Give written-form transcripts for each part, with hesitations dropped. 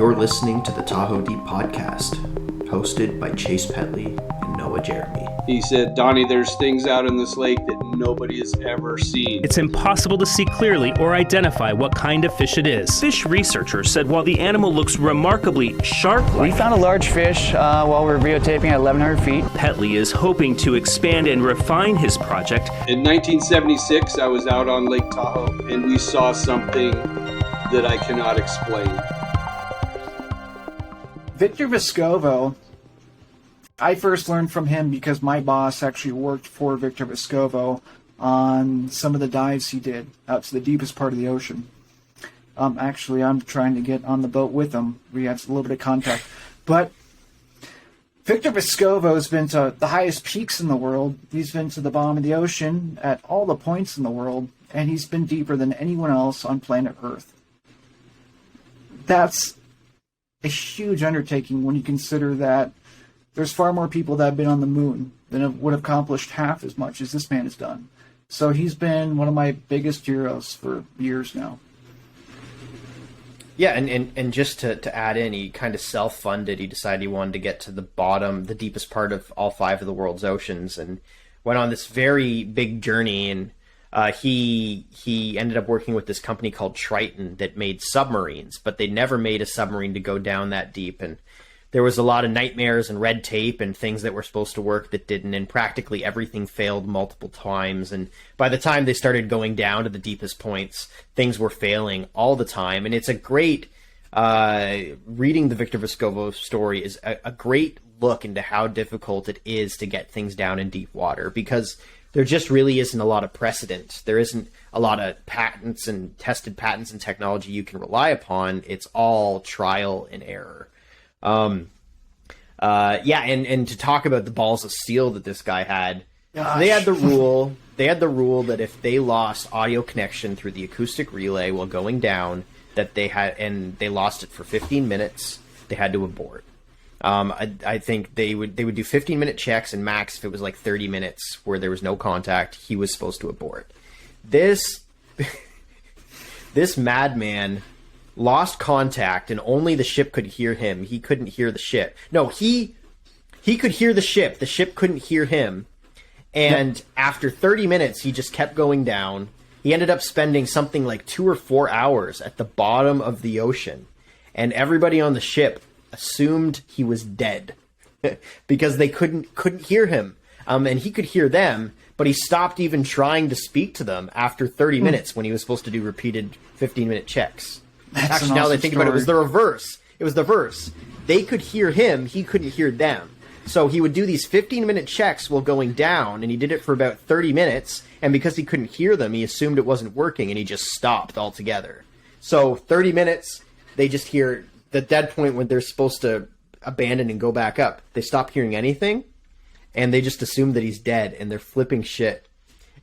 You're listening to the TahoeDeep Podcast, hosted by Chase Petley and Noah Jeremy. He said, Donnie, there's things out in this lake that nobody has ever seen. It's impossible to see clearly or identify what kind of fish it is. Fish researchers said while the animal looks remarkably shark-like, we found a large fish while we were videotaping at 1,100 feet. Petley is hoping to expand and refine his project. In 1976, I was out on Lake Tahoe, and we saw something that I cannot explain. Victor Vescovo, I first learned from him because my boss actually worked for Victor Vescovo on some of the dives he did out to the deepest part of the ocean. Actually, I'm trying to get on the boat with him. We had a little bit of contact. But Victor Vescovo has been to the highest peaks in the world. He's been to the bottom of the ocean at all the points in the world, and he's been deeper than anyone else on planet Earth. That's a huge undertaking when you consider that there's far more people that have been on the moon than would have accomplished half as much as this man has done. So he's been one of my biggest heroes for years now. Yeah, and just to add in, he kind of self-funded. He decided he wanted to get to the bottom, the deepest part of all 5 of the world's oceans, and went on this very big journey. And he ended up working with this company called Triton that made submarines, but they never made a submarine to go down that deep. And there was a lot of nightmares and red tape and things that were supposed to work that didn't, and practically everything failed multiple times. And by the time they started going down to the deepest points, things were failing all the time. And it's a great, reading the Victor Vescovo story is a great look into how difficult it is to get things down in deep water, because there just really isn't a lot of precedent. There isn't a lot of patents and tested patents and technology you can rely upon. It's all trial and error. And to talk about the balls of steel that this guy had, they had the rule that if they lost audio connection through the acoustic relay while going down, that they lost it for 15 minutes, they had to abort. I think they would do 15-minute checks, and max, if it was like 30 minutes where there was no contact, he was supposed to abort. This madman lost contact, and only the ship could hear him. He couldn't hear the ship. No, he could hear the ship. The ship couldn't hear him. And after 30 minutes, he just kept going down. He ended up spending something like 2 or 4 hours at the bottom of the ocean, and everybody on the ship assumed he was dead because they couldn't hear him, and he could hear them, but he stopped even trying to speak to them after 30 minutes when he was supposed to do repeated 15-minute checks. Actually, now that I think about it, it was the reverse. It was the verse. They could hear him, he couldn't hear them. So he would do these 15-minute checks while going down, and he did it for about 30 minutes, and because he couldn't hear them, he assumed it wasn't working, and he just stopped altogether. So 30 minutes, they just hear the dead point when they're supposed to abandon and go back up. They stop hearing anything, and they just assume that he's dead, and they're flipping shit.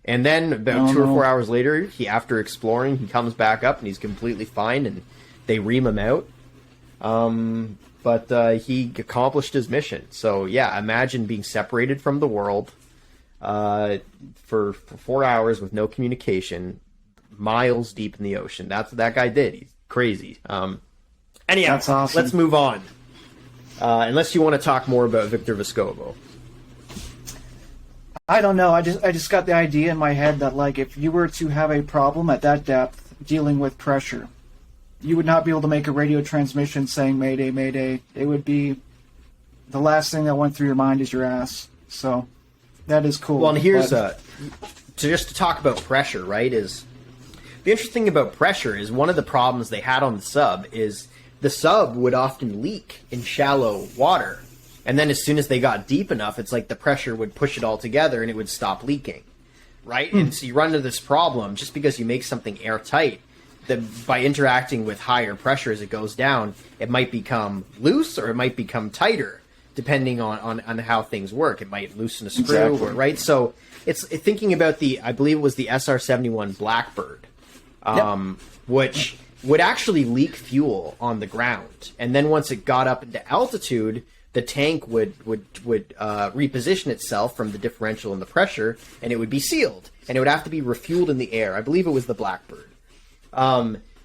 And then about 2 or 4 hours later, after exploring, he comes back up, and he's completely fine, and they ream him out. But he accomplished his mission. So, yeah, imagine being separated from the world for 4 hours with no communication, miles deep in the ocean. That's what that guy did. He's crazy. Anyhow, that's awesome. Let's move on. Unless you want to talk more about Victor Vescovo. I don't know. I just got the idea in my head that, like, if you were to have a problem at that depth dealing with pressure, you would not be able to make a radio transmission saying "Mayday, Mayday." It would be the last thing that went through your mind is your ass. So that is cool. Well, and here's just to talk about pressure, right? Is the interesting thing about pressure is one of the problems they had on the sub is the sub would often leak in shallow water. And then as soon as they got deep enough, it's like the pressure would push it all together and it would stop leaking, right? And so you run into this problem just because you make something airtight, that by interacting with higher pressure as it goes down, it might become loose or it might become tighter, depending on how things work. It might loosen a screw, exactly. Right? So it's thinking about I believe it was the SR-71 Blackbird, which would actually leak fuel on the ground. And then once it got up into altitude, the tank would reposition itself from the differential in the pressure, and it would be sealed, and it would have to be refueled in the air. I believe it was the Blackbird.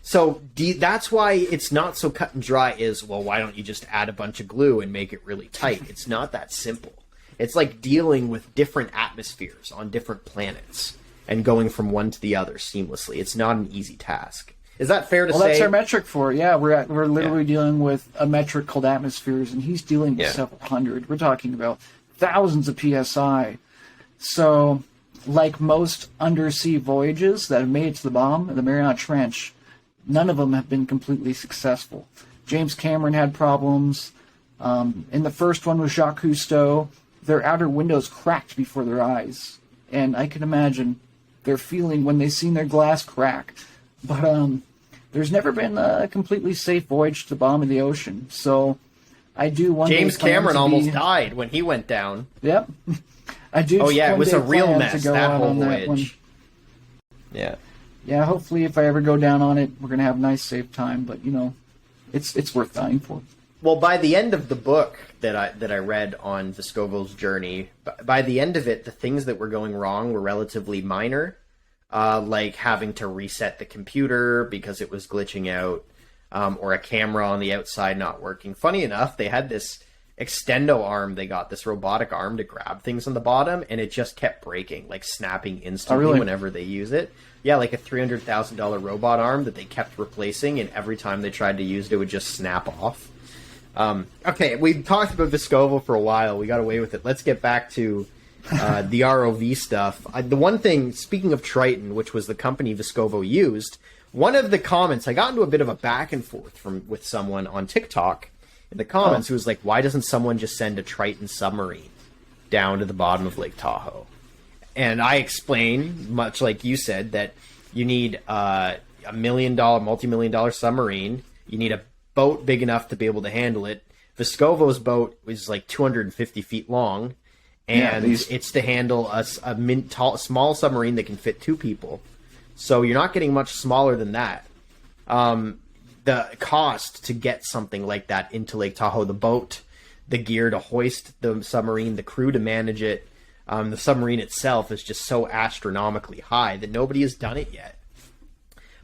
So that's why it's not so cut and dry is, well, why don't you just add a bunch of glue and make it really tight? It's not that simple. It's like dealing with different atmospheres on different planets and going from one to the other seamlessly. It's not an easy task. Is that fair to say? Well, that's our metric for it. Yeah, we're literally dealing with a metric called atmospheres, and he's dealing with several hundred. We're talking about thousands of PSI. So, like most undersea voyages that have made it to the bottom of the Mariana Trench, none of them have been completely successful. James Cameron had problems. In the first one with Jacques Cousteau, their outer windows cracked before their eyes. And I can imagine their feeling when they seen their glass crack. But there's never been a completely safe voyage to the bottom of the ocean. So I do one James Cameron almost died when he went down. Yep. I do. Oh, yeah, it was a real mess, that whole voyage. Yeah. Yeah, hopefully if I ever go down on it, we're going to have a nice, safe time. But, it's worth dying for. Well, by the end of the book that I read on Vescovo's journey, by the end of it, the things that were going wrong were relatively minor, like having to reset the computer because it was glitching out, or a camera on the outside not working. Funny enough, they had this extendo arm. They got this robotic arm to grab things on the bottom, and it just kept breaking, like snapping instantly whenever they use it. Yeah, like a $300,000 robot arm that they kept replacing, and every time they tried to use it, it would just snap off. Okay, we've talked about Vescovo for a while. We got away with it. Let's get back to the ROV stuff. The one thing, speaking of Triton, which was the company Vescovo used, one of the comments, I got into a bit of a back and forth with someone on TikTok in the comments who was like, why doesn't someone just send a Triton submarine down to the bottom of Lake Tahoe? And I explained, much like you said, that you need a multi-million-dollar submarine. You need a boat big enough to be able to handle it. Vescovo's boat is like 250 feet long, and it's to handle a small submarine that can fit 2 people. So you're not getting much smaller than that. The cost to get something like that into Lake Tahoe, the boat, the gear to hoist the submarine, the crew to manage it, the submarine itself is just so astronomically high that nobody has done it yet.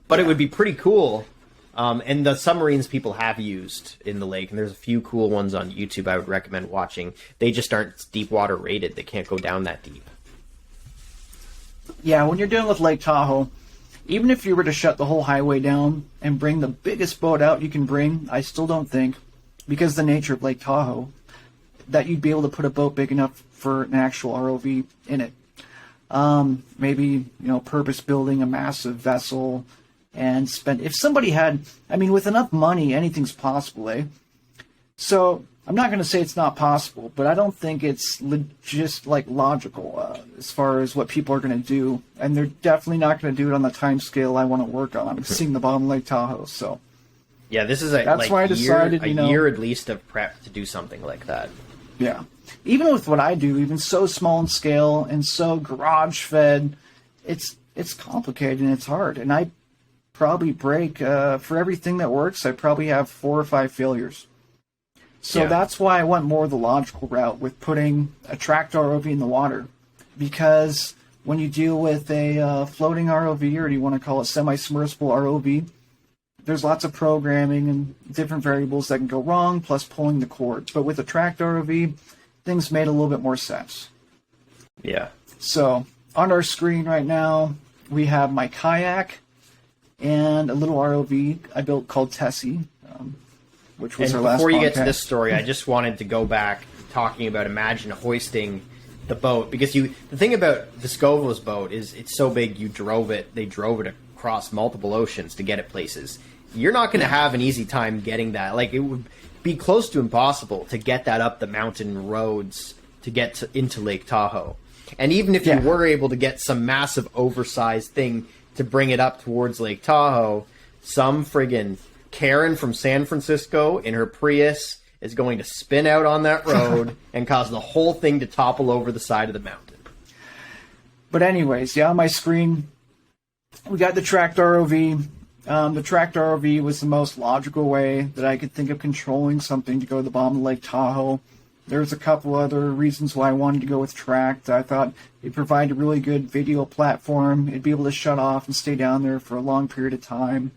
But it would be pretty cool. And the submarines people have used in the lake, and there's a few cool ones on YouTube I would recommend watching. They just aren't deep water rated. They can't go down that deep. Yeah, when you're dealing with Lake Tahoe, even if you were to shut the whole highway down and bring the biggest boat out you can bring, I still don't think, because of the nature of Lake Tahoe, that you'd be able to put a boat big enough for an actual ROV in it. Maybe, purpose building a massive vessel and spend... If somebody had... with enough money, anything's possible, eh? So, I'm not going to say it's not possible, but I don't think it's just, logical as far as what people are going to do. And they're definitely not going to do it on the time scale I want to work on, seeing the bottom of Lake Tahoe, so... Yeah, this is That's why I decided, a year at least of prep to do something like that. Yeah. Even with what I do, even so small in scale and so garage-fed, it's complicated and it's hard. And I probably break, for everything that works, I probably have 4 or 5 failures. So that's why I went more the logical route with putting a tracked ROV in the water. Because when you deal with a floating ROV, or do you want to call it semi-submersible ROV, there's lots of programming and different variables that can go wrong, plus pulling the cord. But with a tracked ROV, things made a little bit more sense. Yeah. So on our screen right now, we have my kayak and a little ROV I built called Tessie, which was our last podcast. Before you get to this story, I just wanted to go back talking about imagine hoisting the boat, because the thing about Vescovo's boat is it's so big they drove it across multiple oceans to get it places. You're not going to have an easy time getting that. It would be close to impossible to get that up the mountain roads to get into Lake Tahoe. And even if you were able to get some massive oversized thing to bring it up towards Lake Tahoe, some friggin' Karen from San Francisco in her Prius is going to spin out on that road and cause the whole thing to topple over the side of the mountain. But anyways, on my screen, we got the tracked ROV. The tracked ROV was the most logical way that I could think of controlling something to go to the bottom of Lake Tahoe. There's a couple other reasons why I wanted to go with tracked. I thought it'd provide a really good video platform. It'd be able to shut off and stay down there for a long period of time.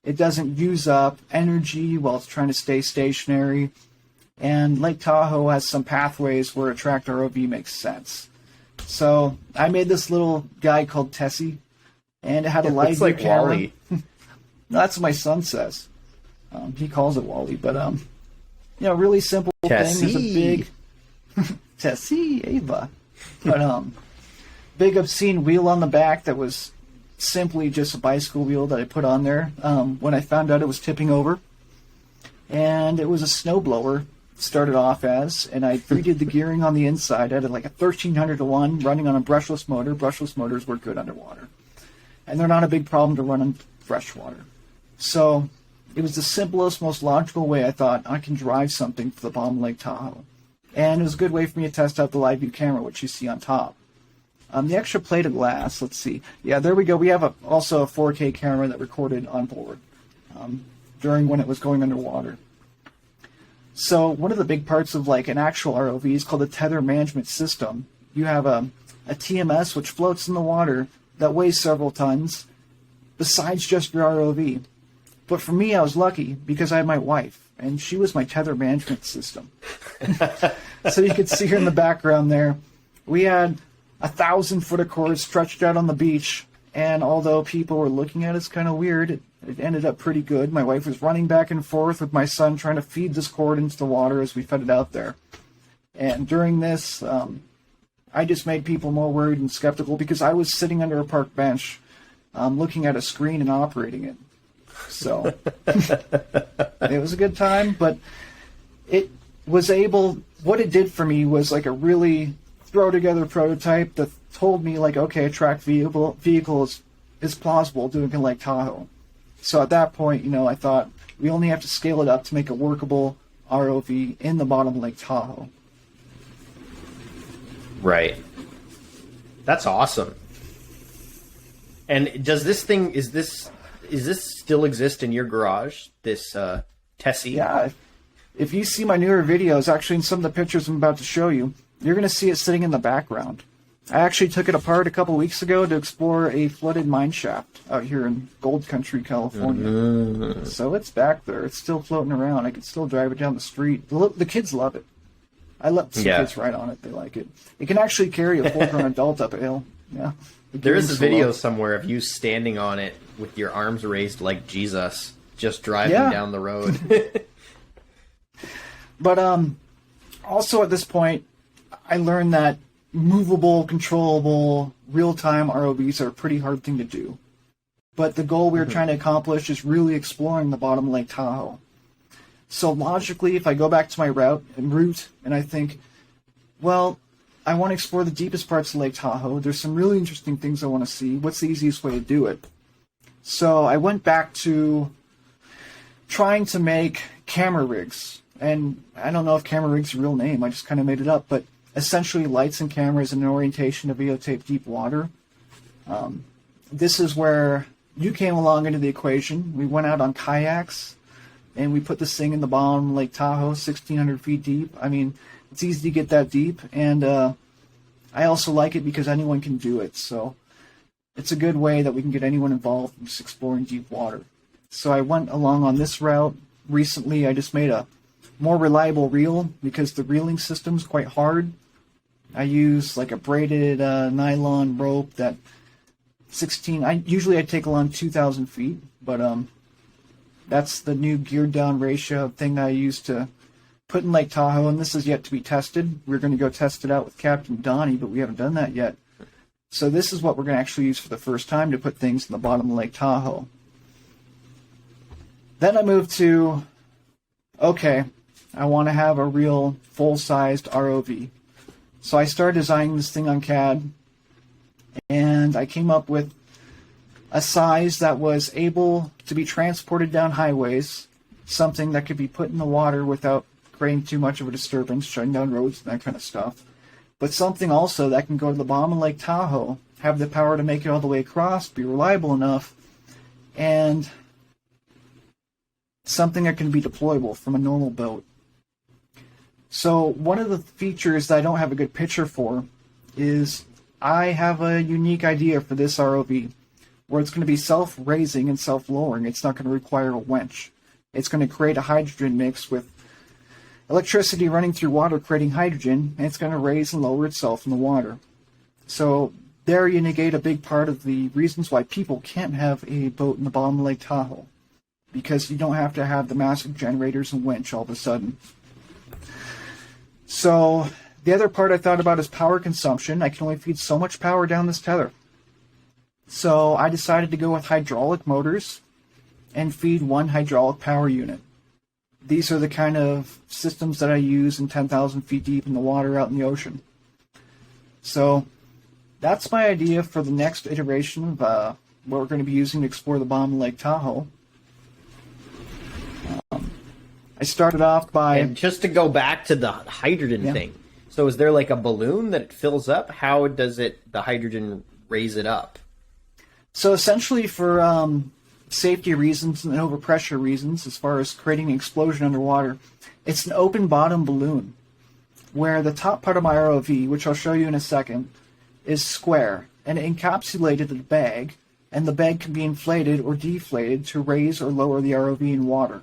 It doesn't use up energy while it's trying to stay stationary. And Lake Tahoe has some pathways where a tracked ROV makes sense. So I made this little guy called Tessie, and it had a live view camera. Wally. That's what my son says. He calls it Wally, but really simple thing. There's a big Tessie Ava, but big obscene wheel on the back that was simply just a bicycle wheel that I put on there when I found out it was tipping over, and it was a snowblower. Started off as, and I redid the gearing on the inside. I had like a 1300-to-1 running on a brushless motor. Brushless motors work good underwater, and they're not a big problem to run on freshwater. So it was the simplest, most logical way I thought I can drive something to the bottom of Lake Tahoe, and it was a good way for me to test out the live view camera, which you see on top. The extra plate of glass, let's see. Yeah, there we go. We have also a 4K camera that recorded on board during when it was going underwater. So one of the big parts of like an actual ROV is called the tether management system. You have a TMS which floats in the water that weighs several tons, besides just your ROV. But for me, I was lucky because I had my wife, and she was my tether management system. So you could see her in the background there. We had 1,000 foot of cord stretched out on the beach, and although people were looking at us kind of weird, it ended up pretty good. My wife was running back and forth with my son trying to feed this cord into the water as we fed it out there. And during this, I just made people more worried and skeptical because I was sitting under a park bench looking at a screen and operating it. So it was a good time, but it was what it did for me was like a really throw together prototype that told me like, okay, a tracked vehicle is plausible doing in Lake Tahoe. So at that point, I thought we only have to scale it up to make a workable ROV in the bottom of Lake Tahoe. Right. That's awesome. And does this thing is this still exist in your garage? This Tessie? Yeah. If you see my newer videos, actually in some of the pictures I'm about to show you, you're going to see it sitting in the background. I actually took it apart a couple weeks ago to explore a flooded mine shaft out here in Gold Country, California. Mm-hmm. So it's back there. It's still floating around. I can still drive it down the street. The kids love it. I let some kids ride on it. They like it. It can actually carry a full-grown adult up a hill. Yeah. There is a video somewhere of you standing on it with your arms raised like Jesus, just driving down the road. But also at this point, I learned that movable, controllable, real-time ROVs are a pretty hard thing to do. But the goal we were trying to accomplish is really exploring the bottom of Lake Tahoe. So logically, if I go back to my route and I think, well, I want to explore the deepest parts of Lake Tahoe. There's some really interesting things I want to see. What's the easiest way to do it? So I went back to trying to make camera rigs. And I don't know if camera rig's a real name. I just kind of made it up. But essentially lights and cameras in an orientation to videotape deep water. This is where you came along into the equation. We went out on kayaks, and we put this thing in the bottom of Lake Tahoe, 1,600 feet deep. I mean, it's easy to get that deep, and I also like it because anyone can do it. So it's a good way that we can get anyone involved in just exploring deep water. So I went along on this route. Recently, I just made a more reliable reel because the reeling system's quite hard. I use like a braided nylon rope that usually I take along 2,000 feet, but that's the new geared down ratio thing that I use to put in Lake Tahoe, and this is yet to be tested. We're going to go test it out with Captain Donnie, but we haven't done that yet. So this is what we're going to actually use for the first time to put things in the bottom of Lake Tahoe. Then I moved to, okay, I want to have a real full-sized ROV. So I started designing this thing on CAD, and I came up with a size that was able to be transported down highways, something that could be put in the water without creating too much of a disturbance, shutting down roads and that kind of stuff, but something also that can go to the bottom of Lake Tahoe, have the power to make it all the way across, be reliable enough, and something that can be deployable from a normal boat. So one of the features that I don't have a good picture for is I have a unique idea for this ROV. where it's going to be self-raising and self-lowering. It's not going to require a winch. It's going to create a hydrogen mix with electricity running through water creating hydrogen, and it's going to raise and lower itself in the water. So there you negate a big part of the reasons why people can't have a boat in the bottom of Lake Tahoe, because you don't have to have the massive generators and winch all of a sudden. So the other part I thought about is power consumption. I can only feed so much power down this tether. So I decided to go with hydraulic motors and feed one hydraulic power unit. These are the kind of systems that I use in 10,000 feet deep in the water out in the ocean. So that's my idea for the next iteration of what we're going to be using to explore the bottom of Lake Tahoe. I started off by... And just to go back to the hydrogen thing, so is there like a balloon that it fills up? How does the hydrogen raise it up? So essentially for safety reasons and overpressure reasons, as far as creating an explosion underwater, it's an open bottom balloon where the top part of my ROV, which I'll show you in a second, is square and encapsulated in a bag, and the bag can be inflated or deflated to raise or lower the ROV in water.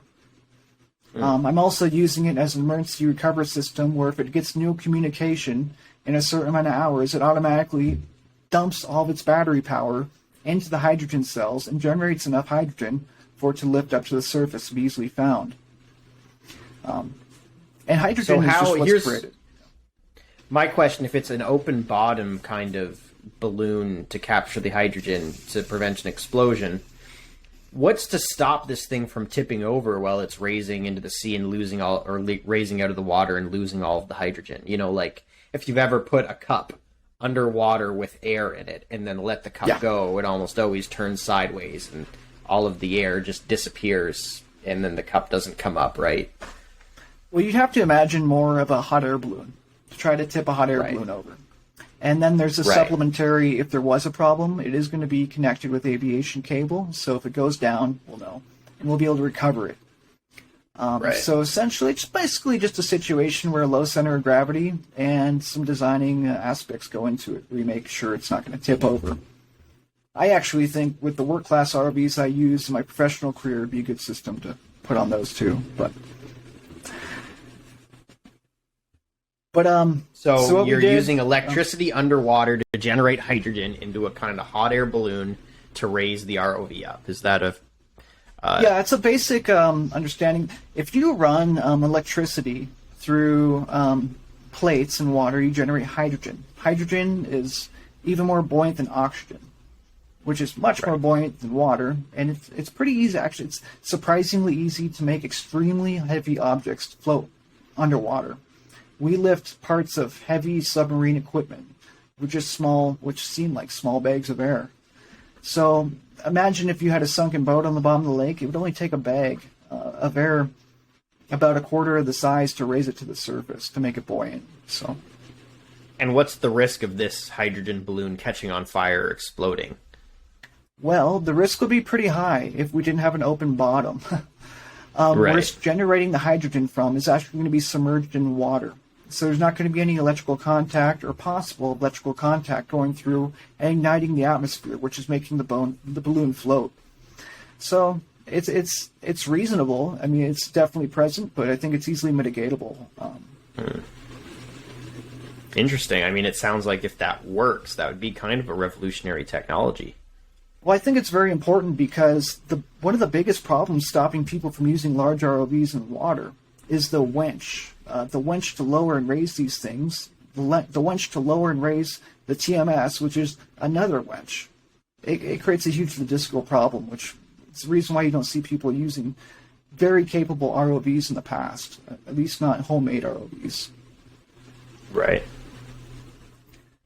I'm also using it as an emergency recovery system where if it gets no communication in a certain amount of hours, it automatically dumps all of its battery power into the hydrogen cells and generates enough hydrogen for it to lift up to the surface and be easily found. And hydrogen is just what's created. My question, if it's an open bottom kind of balloon to capture the hydrogen to prevent an explosion, what's to stop this thing from tipping over while it's raising into the sea and losing all, or raising out of the water and losing all of the hydrogen? You know, like if you've ever put a cup underwater with air in it and then let the cup go, it almost always turns sideways and all of the air just disappears and then the cup doesn't come up, right? Well, you'd have to imagine more of a hot air balloon to try to tip a hot air balloon over. And then there's a supplementary, if there was a problem, it is going to be connected with aviation cable. So if it goes down, we'll know. And we'll be able to recover it. So essentially, it's basically just a situation where a low center of gravity and some designing aspects go into it. We make sure it's not going to tip over. I actually think with the work class ROVs I use in my professional career, it would be a good system to put on those too. So you're using electricity underwater to generate hydrogen into a kind of hot air balloon to raise the ROV up. Is that a... yeah, it's a basic understanding. If you run electricity through plates in water, you generate hydrogen. Hydrogen is even more buoyant than oxygen, which is much more buoyant than water. And it's pretty easy, actually. It's surprisingly easy to make extremely heavy objects float underwater. We lift parts of heavy submarine equipment, which seem like small bags of air. So imagine if you had a sunken boat on the bottom of the lake, it would only take a bag of air about a quarter of the size to raise it to the surface to make it buoyant. So, and what's the risk of this hydrogen balloon catching on fire or exploding? Well, the risk would be pretty high if we didn't have an open bottom. Where it's generating the hydrogen from is actually going to be submerged in water. So there's not going to be any electrical contact or possible electrical contact going through and igniting the atmosphere, which is making the balloon float. So it's reasonable. I mean, it's definitely present, but I think it's easily mitigatable. Interesting. I mean, it sounds like if that works, that would be kind of a revolutionary technology. Well, I think it's very important because one of the biggest problems stopping people from using large ROVs in water is the winch. The winch to lower and raise these things, the winch to lower and raise the TMS, which is another winch. It creates a huge logistical problem, which is the reason why you don't see people using very capable ROVs in the past, at least not homemade ROVs. Right.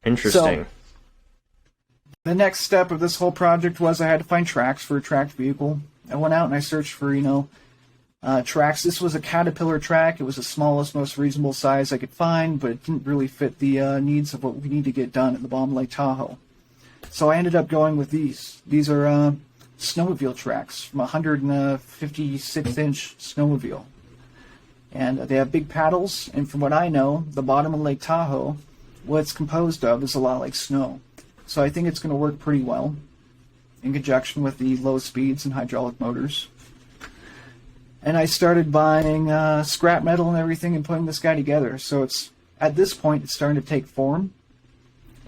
Interesting. So, the next step of this whole project was I had to find tracks for a tracked vehicle. I went out and I searched for, tracks. This was a Caterpillar track. It was the smallest, most reasonable size I could find, but it didn't really fit the needs of what we need to get done at the bottom of Lake Tahoe. So I ended up going with these. These are snowmobile tracks from a 156-inch snowmobile. And they have big paddles, and from what I know, the bottom of Lake Tahoe, what it's composed of is a lot like snow. So I think it's going to work pretty well. in conjunction with the low speeds and hydraulic motors. And I started buying scrap metal and everything and putting this guy together. So at this point, it's starting to take form.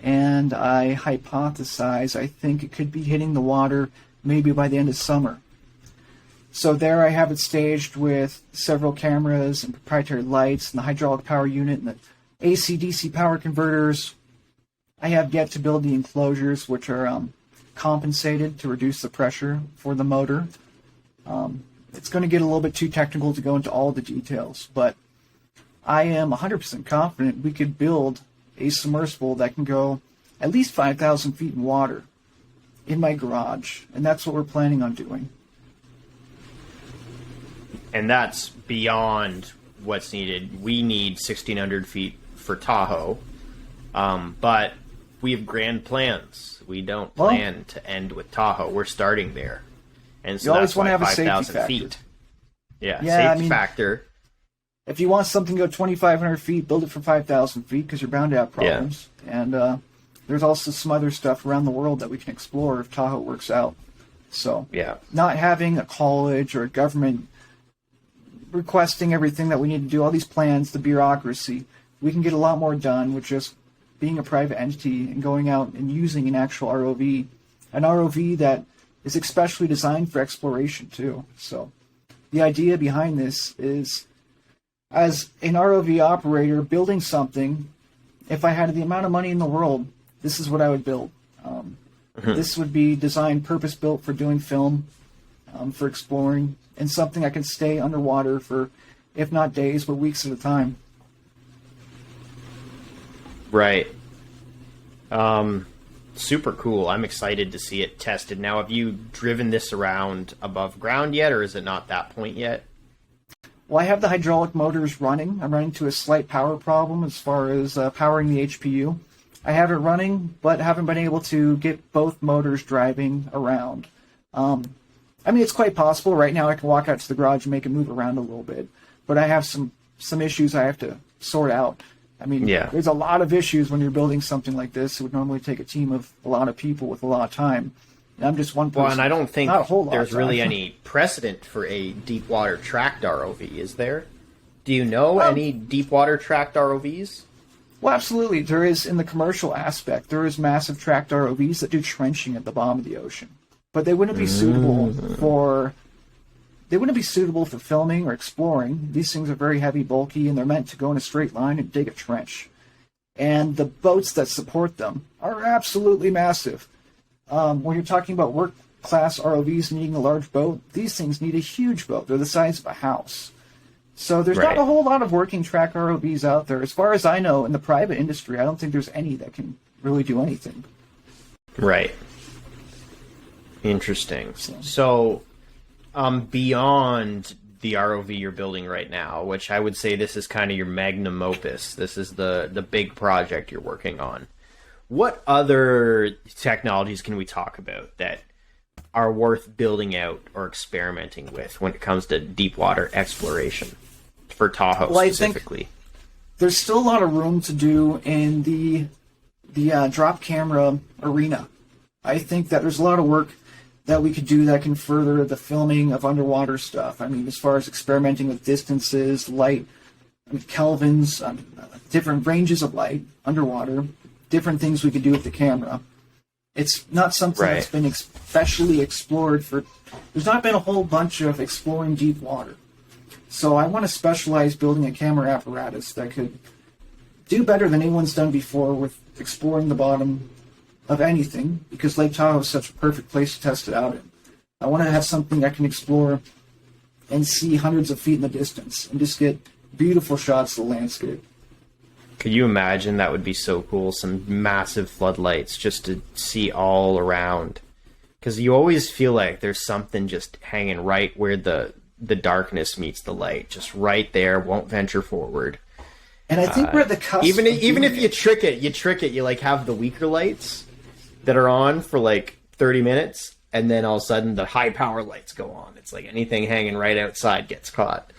And I hypothesize I think it could be hitting the water maybe by the end of summer. So there I have it staged with several cameras and proprietary lights and the hydraulic power unit and the AC-DC power converters. I have yet to build the enclosures, which are compensated to reduce the pressure for the motor. It's going to get a little bit too technical to go into all the details, but I am 100% confident we could build a submersible that can go at least 5,000 feet in water in my garage, and that's what we're planning on doing. And that's beyond what's needed. We need 1,600 feet for Tahoe, but we have grand plans. We don't plan to end with Tahoe. We're starting there. And so you always that's want why to have a safety 5,000 factor. feet. Yeah, safety factor. If you want something to go 2,500 feet, build it for 5,000 feet because you're bound to have problems. Yeah. And there's also some other stuff around the world that we can explore if Tahoe works out. So not having a college or a government requesting everything that we need to do, all these plans, the bureaucracy, we can get a lot more done with just being a private entity and going out and using an actual ROV. An ROV that is especially designed for exploration too. So the idea behind this is, as an ROV operator building something, if I had the amount of money in the world, this is what I would build. This would be designed purpose-built for doing film, for exploring, and something I can stay underwater for, if not days, but weeks at a time. Right. Super cool. I'm excited to see it tested. Now, have you driven this around above ground yet, or is it not that point yet? Well, I have the hydraulic motors running. I'm running into a slight power problem as far as powering the HPU. I have it running, but haven't been able to get both motors driving around. I mean, it's quite possible. Right now I can walk out to the garage and make it move around a little bit, but I have some issues I have to sort out. I mean, there's a lot of issues when you're building something like this. It would normally take a team of a lot of people with a lot of time. And I'm just one person. Well, and I don't think there's really time. any precedent for a deep water tracked ROV, is there? Do you know any deep water tracked ROVs? Well, absolutely. There is, in the commercial aspect, there is massive tracked ROVs that do trenching at the bottom of the ocean. But they wouldn't be suitable for filming or exploring. These things are very heavy, bulky, and they're meant to go in a straight line and dig a trench. And the boats that support them are absolutely massive. When you're talking about work-class ROVs needing a large boat, these things need a huge boat. They're the size of a house. So there's not a whole lot of working track ROVs out there. As far as I know, in the private industry, I don't think there's any that can really do anything. Right. Interesting. So beyond the ROV you're building right now, which I would say this is kind of your magnum opus, this is the big project you're working on, what other technologies can we talk about that are worth building out or experimenting with when it comes to deep water exploration for Tahoe specifically? I think there's still a lot of room to do in the drop camera arena. I think that there's a lot of work that we could do that can further the filming of underwater stuff. I mean, as far as experimenting with distances, light, kelvins, different ranges of light underwater, different things we could do with the camera. It's not something that's been especially explored for. There's not been a whole bunch of exploring deep water. So I want to specialize building a camera apparatus that could do better than anyone's done before with exploring the bottom of anything, because Lake Tahoe is such a perfect place to test it out in. I want to have something I can explore and see hundreds of feet in the distance and just get beautiful shots of the landscape. Could you imagine? That would be so cool. Some massive floodlights just to see all around. Because you always feel like there's something just hanging right where the darkness meets the light. Just right there, won't venture forward. And I think we're at the cusp. Even if you trick it, you like have the weaker lights that are on for like 30 minutes, and then all of a sudden the high power lights go on. It's like anything hanging right outside gets caught.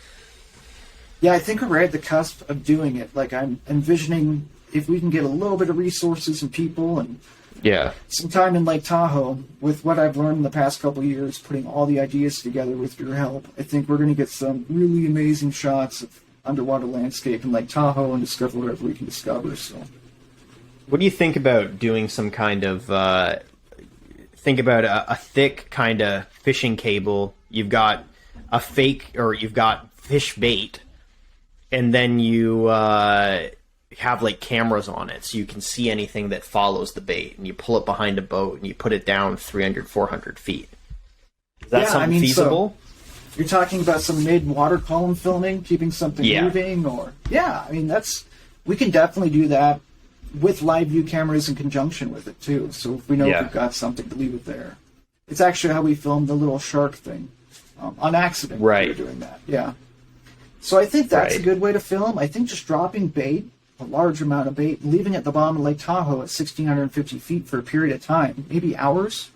Yeah, I think we're at the cusp of doing it. Like, I'm envisioning if we can get a little bit of resources and people and Yeah. some time in Lake Tahoe, with what I've learned in the past couple of years, putting all the ideas together with your help, I think we're going to get some really amazing shots of underwater landscape in Lake Tahoe and discover whatever we can discover. So, What do you think about doing some kind of, think about a thick kind of fishing cable? You've got a fake, or you've got fish bait, and then you have like cameras on it so you can see anything that follows the bait, and you pull it behind a boat and you put it down 300, 400 feet. Is that something feasible? So you're talking about some mid-water column filming, keeping something moving, or... Yeah, I mean, we can definitely do that with live view cameras in conjunction with it, too. So if we know we've got something, to leave it there. It's actually how we filmed the little shark thing. On accident, right. We were doing that, yeah. So I think that's a good way to film. I think just dropping bait, a large amount of bait, and leaving it at the bottom of Lake Tahoe at 1,650 feet for a period of time, maybe hours,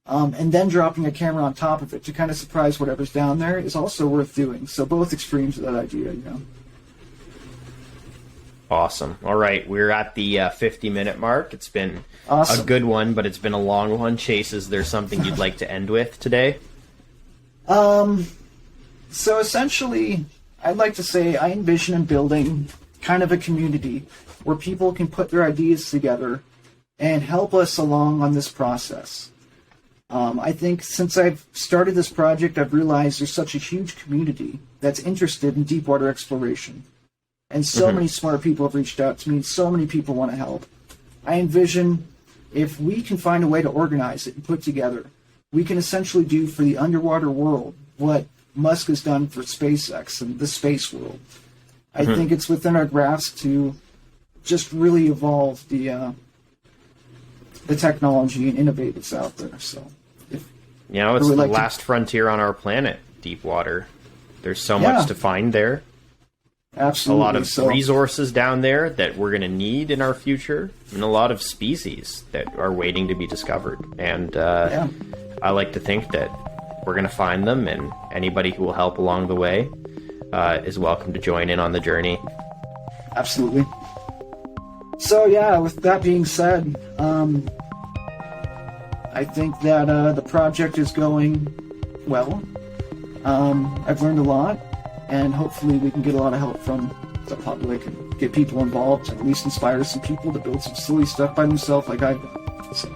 and then dropping a camera on top of it to kind of surprise whatever's down there is also worth doing. So both extremes of that idea, you know. Awesome. All right, we're at the 50-minute mark. It's been a good one, but it's been a long one. Chase, is there something you'd like to end with today? So essentially, I'd like to say I envision in building kind of a community where people can put their ideas together and help us along on this process. I think since I've started this project, I've realized there's such a huge community that's interested in deep water exploration. And so many smart people have reached out to me, and so many people want to help. I envision if we can find a way to organize it and put together, we can essentially do for the underwater world what Musk has done for SpaceX and the space world. I think it's within our grasp to just really evolve the technology and innovate that's out there. So, it's the last frontier on our planet, deep water. There's so much to find there. Absolutely. A lot of resources down there that we're going to need in our future, and a lot of species that are waiting to be discovered. And I like to think that we're going to find them, and anybody who will help along the way is welcome to join in on the journey. Absolutely. So with that being said, I think that the project is going well. I've learned a lot, and hopefully we can get a lot of help from the public and get people involved, to at least inspire some people to build some silly stuff by themselves like I've done. So.